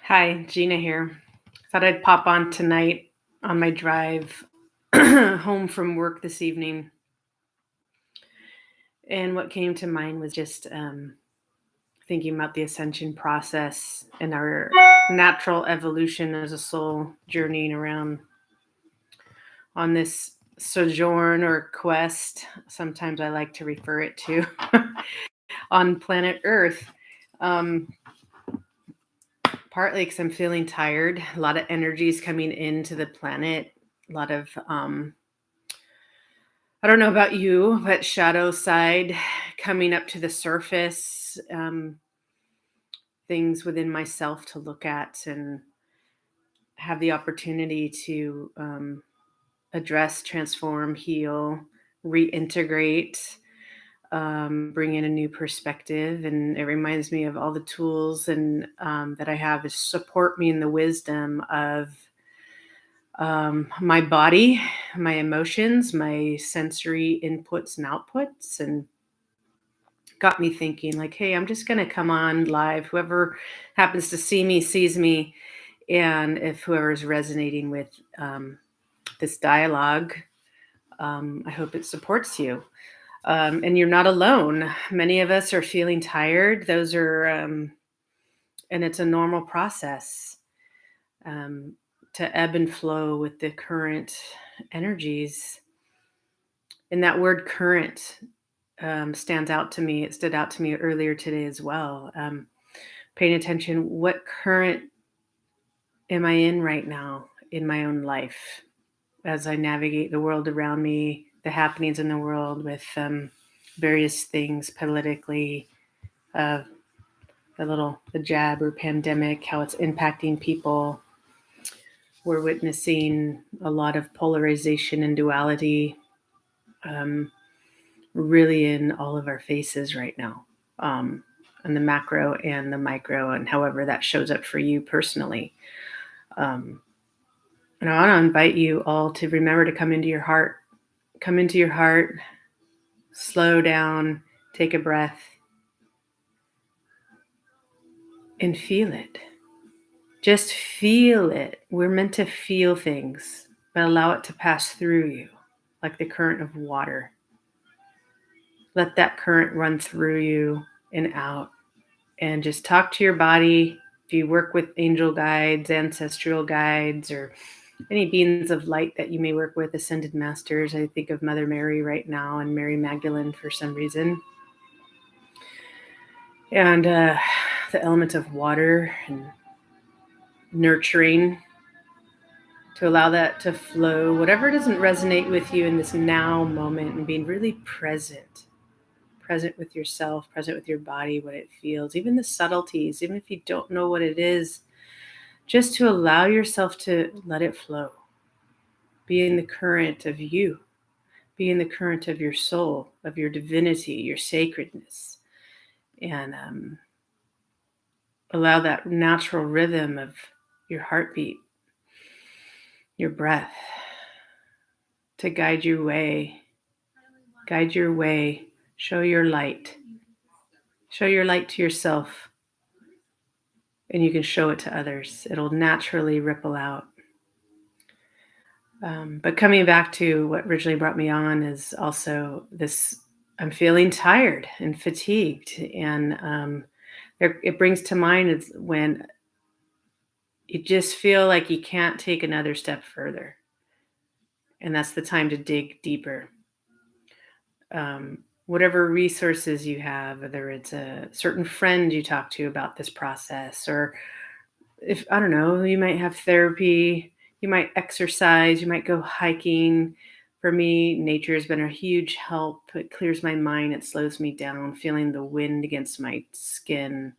Hi, Gina here. Thought I'd pop on tonight on my drive home from work this evening. And what came to mind was just thinking about the ascension process and our natural evolution as a soul journeying around on this sojourn or quest. Sometimes I like to refer it to on planet Earth. Um, Partly because I'm feeling tired. A lot of energy is coming into the planet. A lot of I don't know about you, but shadow side coming up to the surface, things within myself to look at and have the opportunity to address, transform, heal, reintegrate, bring in a new perspective. And it reminds me of all the tools and that I have to support me in the wisdom of my body, my emotions, my sensory inputs and outputs, and got me thinking like, hey, I'm just going to come on live. Whoever happens to see me sees me. And if whoever is resonating with this dialogue, I hope it supports you. And you're not alone. Many of us are feeling tired. And it's a normal process um, to ebb and flow with the current energies. And that word current stands out to me. It stood out to me earlier today as well. Paying attention, what current am I in right now in my own life as I navigate the world around me, the happenings in the world with various things politically, uh, the jab or pandemic, how it's impacting people. We're witnessing a lot of polarization and duality, um, really in all of our faces right now, and the macro and the micro, and however that shows up for you personally. Um, and I want to invite you all to remember to come into your heart. Come into your heart, slow down, take a breath, and feel it. Just feel it. We're meant to feel things, but allow it to pass through you like the current of water. Let that current run through you and out. And just talk to your body. If you work with angel guides, ancestral guides, or any beings of light that you may work with, ascended masters, I think of Mother Mary right now and Mary Magdalene for some reason. And the element of water and nurturing, to allow that to flow, whatever doesn't resonate with you in this now moment, and being really present with yourself, present with your body, what it feels, even the subtleties, even if you don't know what it is, just to allow yourself to let it flow. Be in the current of you, be in the current of your soul, of your divinity, your sacredness, and allow that natural rhythm of your heartbeat, your breath, to guide your way. Guide your way. Show your light. Show your light to yourself, and you can show it to others. It'll naturally ripple out. But coming back to what originally brought me on is also this: I'm feeling tired and fatigued. And it brings to mind is when you just feel like you can't take another step further. And that's the time to dig deeper. Whatever resources you have, whether it's a certain friend you talk to about this process, or if, I don't know, you might have therapy, you might exercise, you might go hiking. For me, nature has been a huge help. It clears my mind, it slows me down, feeling the wind against my skin,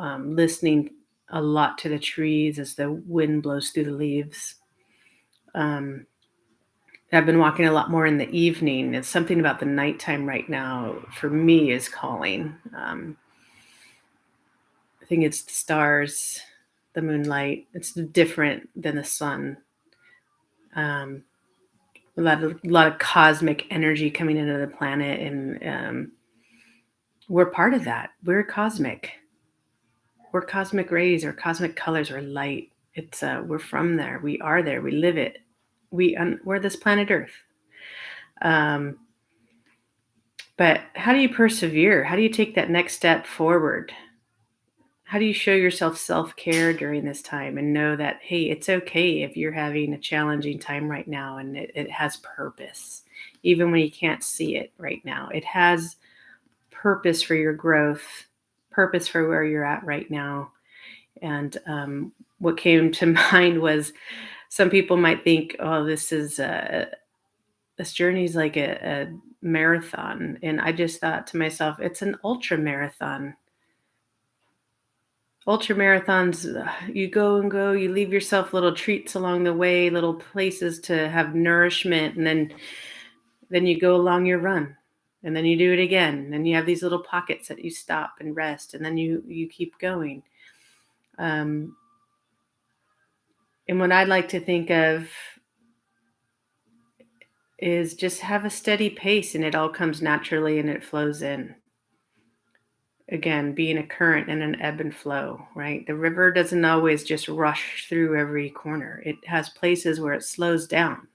listening a lot to the trees as the wind blows through the leaves. I've been walking a lot more in the evening. It's something about the nighttime right now for me is calling. I think it's the stars, the moonlight. It's different than the sun. A lot of cosmic energy coming into the planet, and we're part of that. We're cosmic. We're cosmic rays or cosmic colors or light. It's we're from there. We are there. We live it. We're this planet Earth. Um, but how do you persevere? How do you take that next step forward? How do you show yourself self-care during this time and know that, hey, it's okay if you're having a challenging time right now and it has purpose, even when you can't see it right now? It has purpose for your growth, purpose for where you're at right now. And what came to mind was some people might think, oh, this journey is like a marathon. And I just thought to myself, it's an ultra marathon. Ultra marathons, you go and go, you leave yourself little treats along the way, little places to have nourishment, and then you go along your run. And then you do it again. And you have these little pockets that you stop and rest, and then you keep going. Um, and what I'd like to think of is just have a steady pace and it all comes naturally and it flows in. Again, being a current and an ebb and flow, right? The river doesn't always just rush through every corner. It has places where it slows down.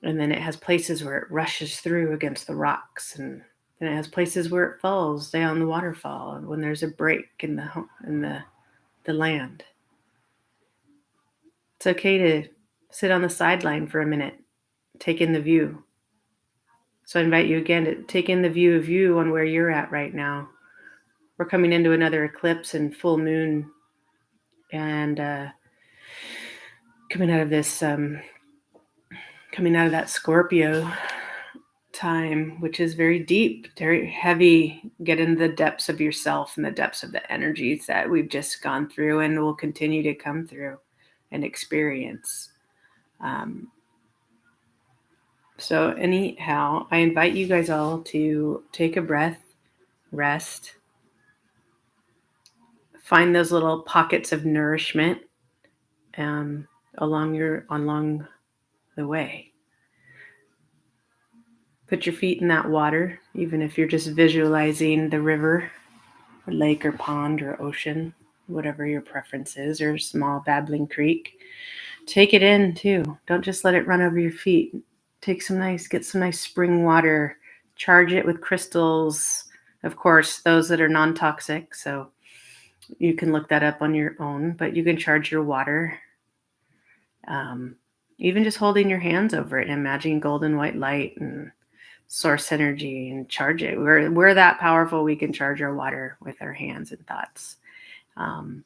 And then it has places where it rushes through against the rocks. And then it has places where it falls down the waterfall and when there's a break in the land. It's okay to sit on the sideline for a minute, take in the view. So I invite you again to take in the view of you on where you're at right now. We're coming into another eclipse and full moon, and coming out of this, coming out of that Scorpio time, which is very deep, very heavy. Get into the depths of yourself and the depths of the energies that we've just gone through and will continue to come through and experience. So anyhow, I invite you guys all to take a breath, rest, find those little pockets of nourishment along the way. Put your feet in that water, even if you're just visualizing the river, or lake, or pond, or ocean, whatever your preference is, or small babbling creek. Take it in too. Don't just let it run over your feet. Get some nice spring water. Charge it with crystals. Of course, those that are non-toxic, so you can look that up on your own, but you can charge your water. Even just holding your hands over it and imagining golden white light and source energy and charge it. We're that powerful. We can charge our water with our hands and thoughts. I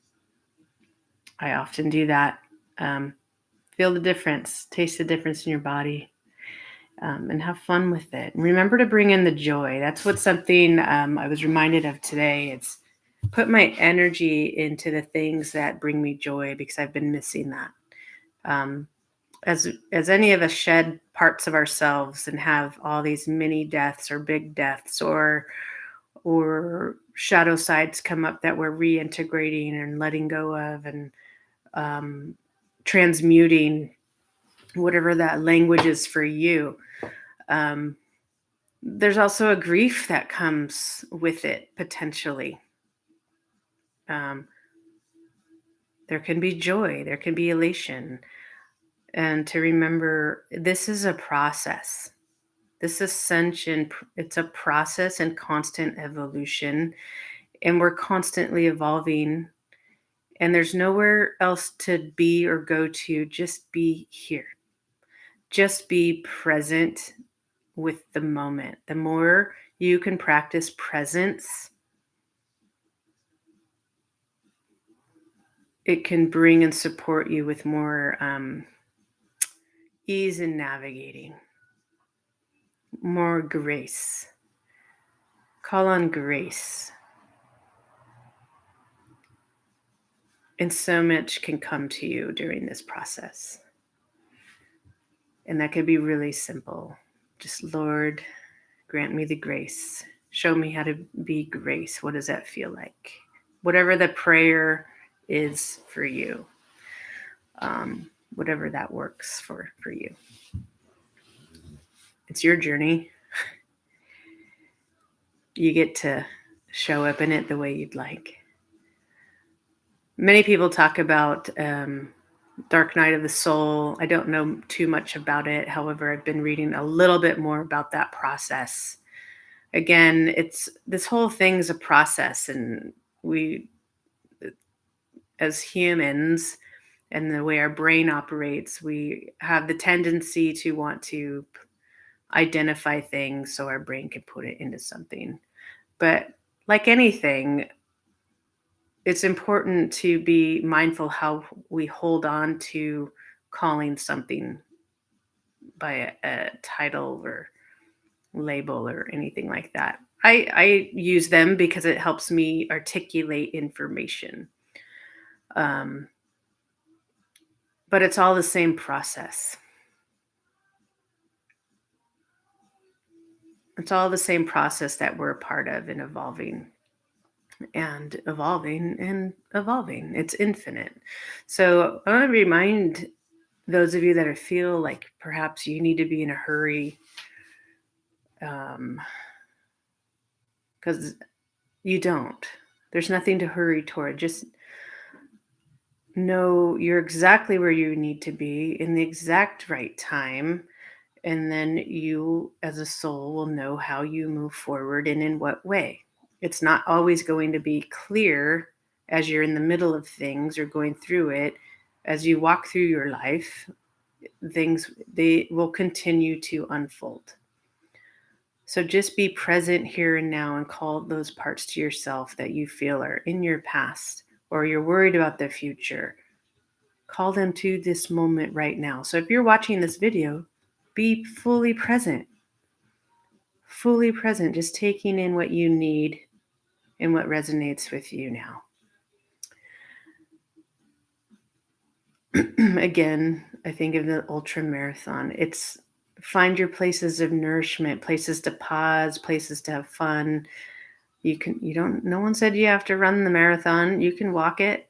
often do that. Feel the difference, taste the difference in your body, and have fun with it. And remember to bring in the joy. That's what something I was reminded of today. It's put my energy into the things that bring me joy because I've been missing that. As any of us shed parts of ourselves and have all these mini deaths or big deaths or shadow sides come up that we're reintegrating and letting go of and transmuting, whatever that language is for you. There's also a grief that comes with it potentially. There can be joy, there can be elation. And to remember, this is a process. This ascension, it's a process and constant evolution. And we're constantly evolving. And there's nowhere else to be or go to. Just be here. Just be present with the moment. The more you can practice presence, it can bring and support you with more ease in navigating, more grace. Call on grace. And so much can come to you during this process. And that could be really simple. Just, Lord, grant me the grace. Show me how to be grace. What does that feel like? Whatever the prayer is for you, whatever that works for you. It's your journey. You get to show up in it the way you'd like. Many people talk about Dark Night of the Soul. I don't know too much about it. However, I've been reading a little bit more about that process. Again, it's this whole thing's a process, and we, as humans, and the way our brain operates, we have the tendency to want to identify things so our brain can put it into something. But like anything, it's important to be mindful how we hold on to calling something by a title or label or anything like that. I use them because it helps me articulate information. Um, but it's all the same process. It's all the same process that we're a part of in evolving and evolving and evolving. It's infinite. So I want to remind those of you that feel like perhaps you need to be in a hurry, because you don't. There's nothing to hurry toward. Just know you're exactly where you need to be in the exact right time. And then you, as a soul, will know how you move forward and in what way. It's not always going to be clear as you're in the middle of things or going through it. As you walk through your life, things, they will continue to unfold. So just be present here and now and call those parts to yourself that you feel are in your past or you're worried about the future. Call them to this moment right now. So if you're watching this video, be fully present, just taking in what you need and what resonates with you now. Again, I think of the ultra marathon. It's find your places of nourishment, places to pause, places to have fun. No one said you have to run the marathon. You can walk it.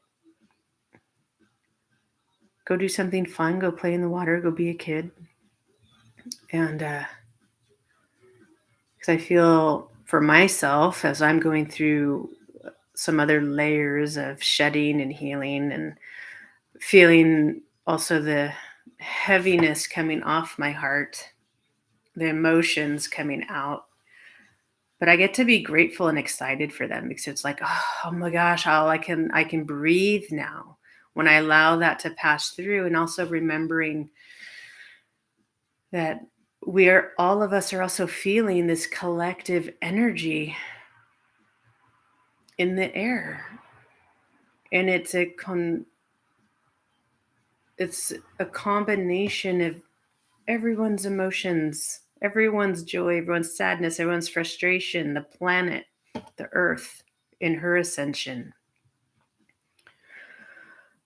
Go do something fun, go play in the water, go be a kid. And because I feel for myself, as I'm going through some other layers of shedding and healing and feeling also the heaviness coming off my heart, the emotions coming out. But I get to be grateful and excited for them because it's like, oh my gosh, I can breathe now when I allow that to pass through. And also remembering that all of us are also feeling this collective energy in the air. And it's a combination of everyone's emotions, everyone's joy, everyone's sadness, everyone's frustration, the planet, the earth in her ascension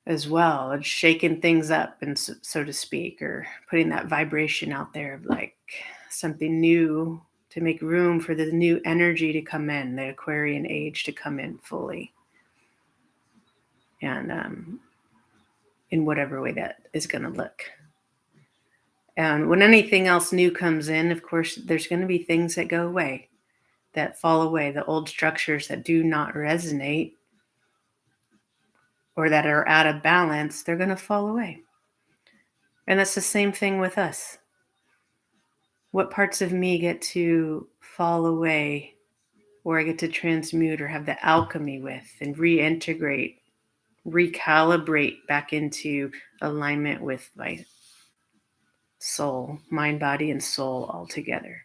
as well, and shaking things up, and so to speak, or putting that vibration out there of like something new to make room for the new energy to come in, the Aquarian age to come in fully. And in whatever way that is going to look. And when anything else new comes in, of course, there's going to be things that go away, that fall away, the old structures that do not resonate or that are out of balance, they're going to fall away. And that's the same thing with us. What parts of me get to fall away, or I get to transmute or have the alchemy with and reintegrate, recalibrate back into alignment with my soul, mind, body, and soul all together.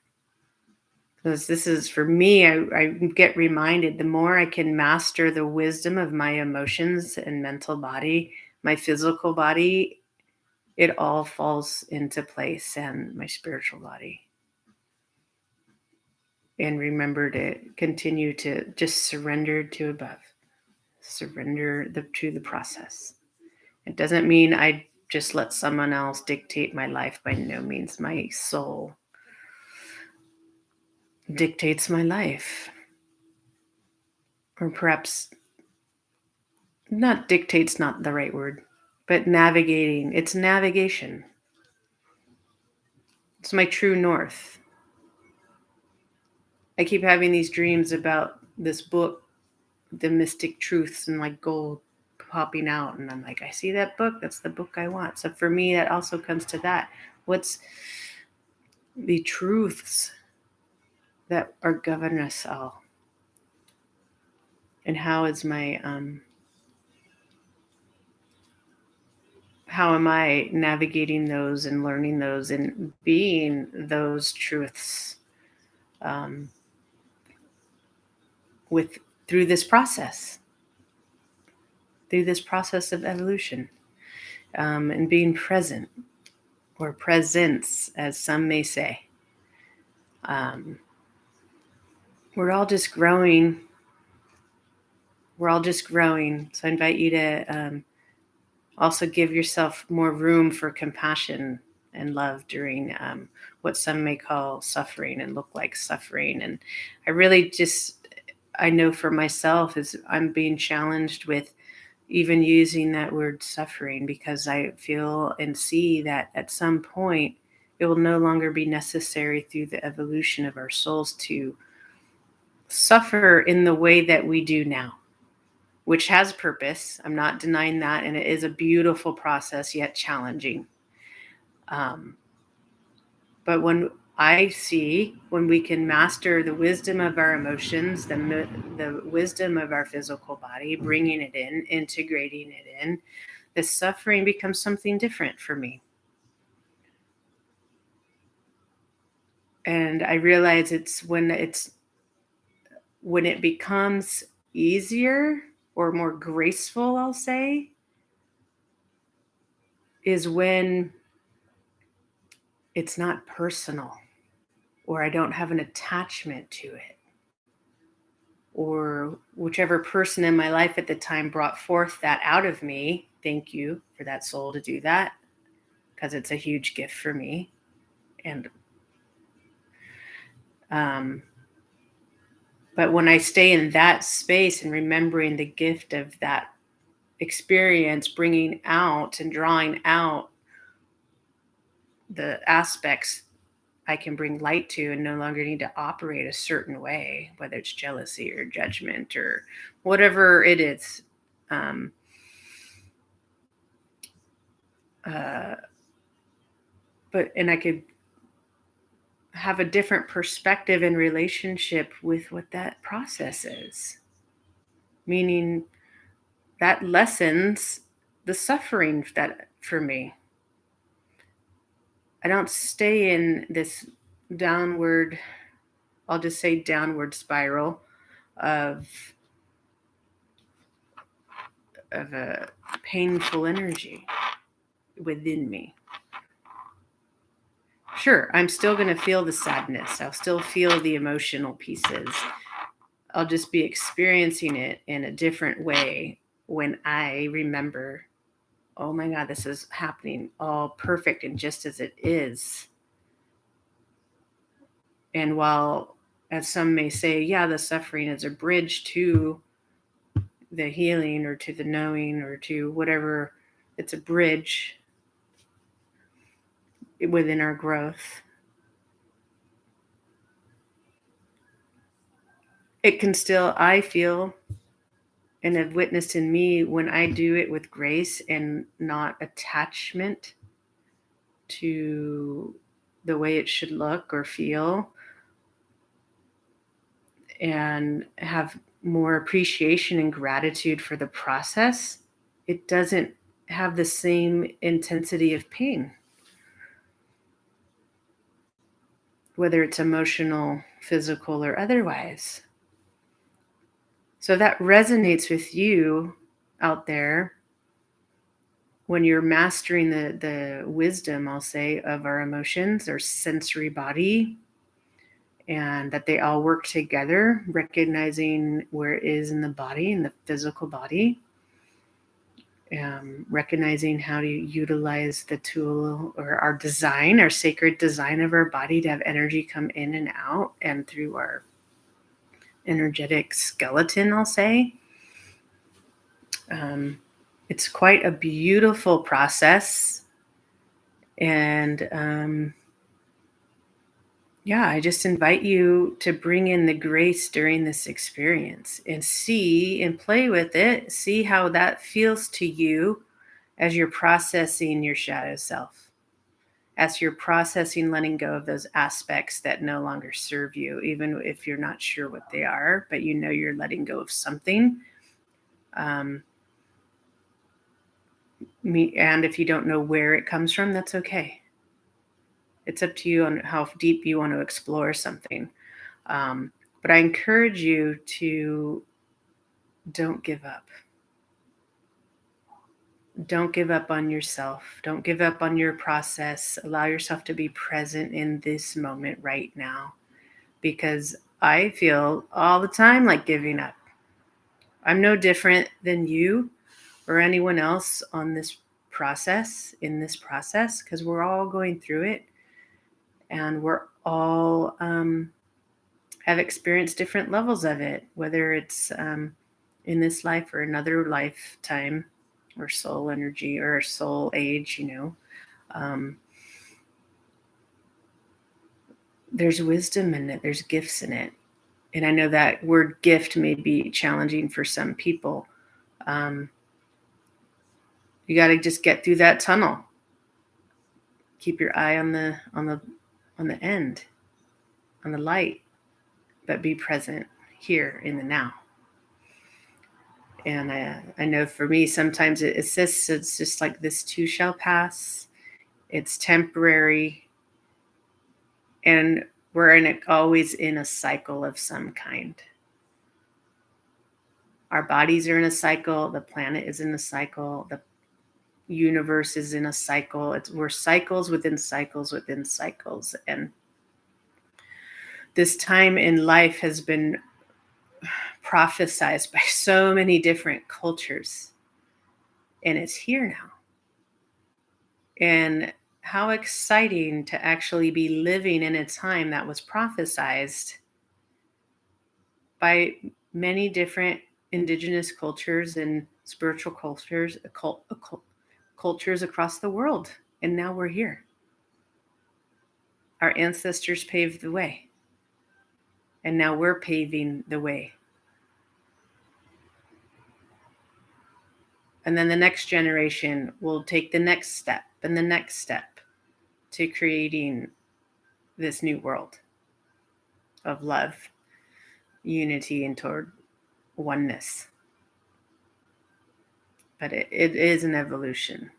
Because this is, for me, I get reminded, the more I can master the wisdom of my emotions and mental body, my physical body, it all falls into place, and my spiritual body. And remember to continue to just surrender to above, surrender to the process. It doesn't mean I just let someone else dictate my life. By no means. My soul dictates my life. Or perhaps not dictates, not the right word, but navigating. It's navigation. It's my true north. I keep having these dreams about this book, The Mystic Truths, and like gold popping out, and I'm like, I see that book. That's the book I want. So for me, that also comes to that. What's the truths that are govern us all? And how is my how am I navigating those and learning those and being those truths with through this process of evolution, and being present, or presence, as some may say. We're all just growing. So I invite you to also give yourself more room for compassion and love during what some may call suffering and look like suffering. And I know for myself is I'm being challenged with even using that word suffering, because I feel and see that at some point it will no longer be necessary through the evolution of our souls to suffer in the way that we do now, which has purpose. I'm not denying that. And it is a beautiful process, yet challenging. But when we can master the wisdom of our emotions, the wisdom of our physical body, bringing it in, integrating it in, the suffering becomes something different for me. And I realize it's when it becomes easier or more graceful, I'll say, is when it's not personal, or I don't have an attachment to it, or whichever person in my life at the time brought forth that out of me. Thank you for that soul to do that, because it's a huge gift for me. And but when I stay in that space and remembering the gift of that experience, bringing out and drawing out the aspects I can bring light to and no longer need to operate a certain way, whether it's jealousy or judgment or whatever it is. And I could have a different perspective and relationship with what that process is. Meaning that lessens the suffering that for me. I don't stay in this downward, I'll just say downward spiral of a painful energy within me. Sure, I'm still going to feel the sadness. I'll still feel the emotional pieces. I'll just be experiencing it in a different way when I remember, oh my God, this is happening all perfect and just as it is. And while, as some may say, yeah, the suffering is a bridge to the healing or to the knowing or to whatever, it's a bridge within our growth. It can still, I feel, and have witnessed in me, when I do it with grace and not attachment to the way it should look or feel, and have more appreciation and gratitude for the process, it doesn't have the same intensity of pain, whether it's emotional, physical, or otherwise. So that resonates with you out there when you're mastering the wisdom, I'll say, of our emotions, our sensory body, and that they all work together, recognizing where it is in the body, in the physical body, recognizing how to utilize the tool or our design, our sacred design of our body to have energy come in and out and through our energetic skeleton, I'll say. It's quite a beautiful process. And Yeah, I just invite you to bring in the grace during this experience and see and play with it. See how that feels to you as you're processing your shadow self, as you're processing letting go of those aspects that no longer serve you, even if you're not sure what they are, but you know you're letting go of something. Um, and if you don't know where it comes from, that's okay. It's up to you on how deep you want to explore something. Um, but I encourage you to don't give up. Don't give up on yourself. Don't give up on your process. Allow yourself to be present in this moment right now, because I feel all the time like giving up. I'm no different than you or anyone else on this process, in this process, because we're all going through it, and we're all have experienced different levels of it, whether it's in this life or another lifetime, or soul energy or soul age, Um, there's wisdom in it, there's gifts in it. And I know that word gift may be challenging for some people. Um, you got to just get through that tunnel. Keep your eye on the end, on the light, but be present here in the now. And I know for me, sometimes it's just like this too shall pass. It's temporary, and we're always in a cycle of some kind. Our bodies are in a cycle. The planet is in a cycle. The universe is in a cycle. We're cycles within cycles within cycles. And this time in life has been prophesized by so many different cultures, and it's here now. And how exciting to actually be living in a time that was prophesized by many different indigenous cultures and spiritual cultures, cultures across the world. And now we're here. Our ancestors paved the way, and now we're paving the way. And then the next generation will take the next step and the next step to creating this new world of love, unity, and toward oneness. But it is an evolution,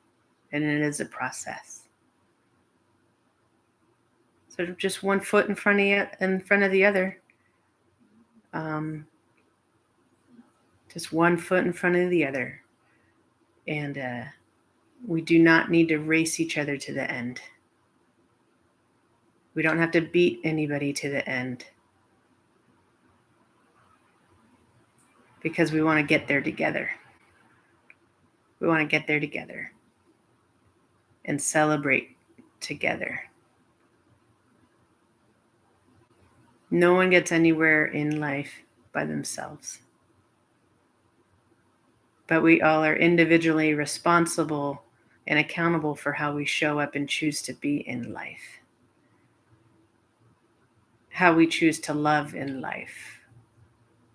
and it is a process. So just one foot in front of the other. Just one foot in front of the other. And we do not need to race each other to the end. We don't have to beat anybody to the end, because we want to get there together. We want to get there together and celebrate together. No one gets anywhere in life by themselves, but we all are individually responsible and accountable for how we show up and choose to be in life, how we choose to love in life,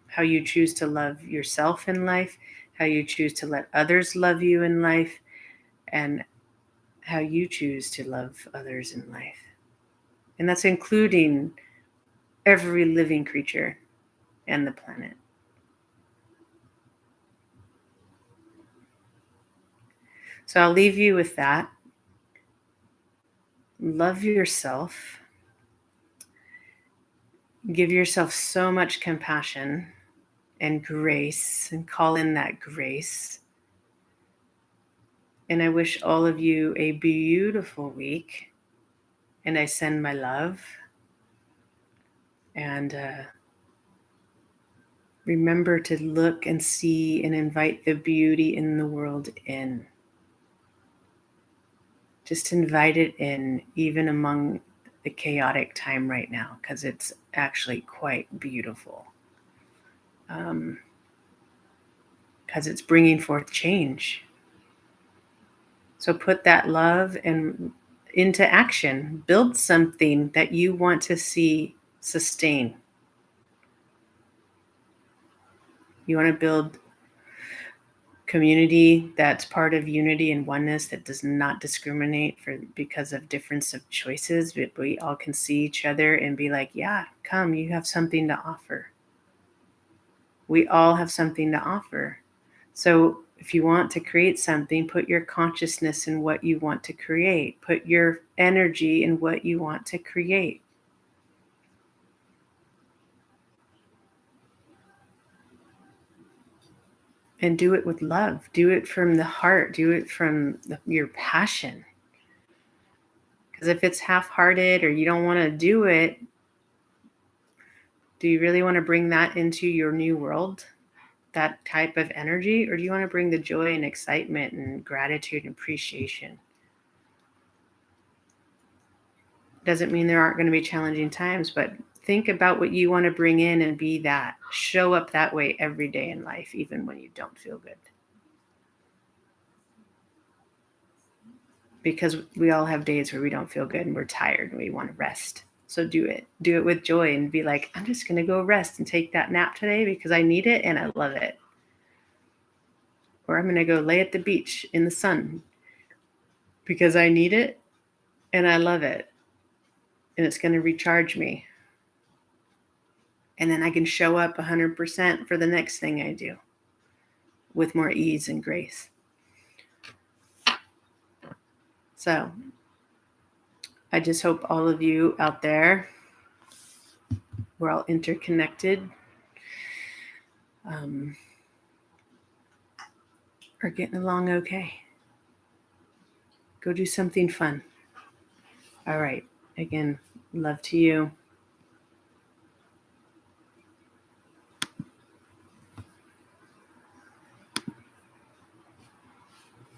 how you choose to love yourself in life, how you choose to let others love you in life, and how you choose to love others in life. And that's including every living creature and the planet. So I'll leave you with that. Love yourself. Give yourself so much compassion and grace, and call in that grace. And I wish all of you a beautiful week. And I send my love. And remember to look and see and invite the beauty in the world in. Just invite it in, even among the chaotic time right now, because it's actually quite beautiful. Because it's bringing forth change. So put that love and into action. Build something that you want to see sustain. You want to build community that's part of unity and oneness, that does not discriminate for because of difference of choices, but we all can see each other and be like, yeah, come, you have something to offer. We all have something to offer. So if you want to create something, put your consciousness in what you want to create. Put your energy in what you want to create. And do it with love. Do it from the heart. Do it from your passion. Because if it's half-hearted or you don't want to do it, do you really want to bring that into your new world? That type of energy? Or do you want to bring the joy and excitement and gratitude and appreciation? Doesn't mean there aren't going to be challenging times, but think about what you want to bring in and be that. Show up that way every day in life, even when you don't feel good. Because we all have days where we don't feel good and we're tired and we want to rest. So do it. Do it with joy and be like, I'm just going to go rest and take that nap today because I need it and I love it. Or I'm going to go lay at the beach in the sun because I need it and I love it. And it's going to recharge me. And then I can show up 100% for the next thing I do with more ease and grace. So I just hope all of you out there, we're all interconnected, are getting along okay. Go do something fun. All right. Again, love to you.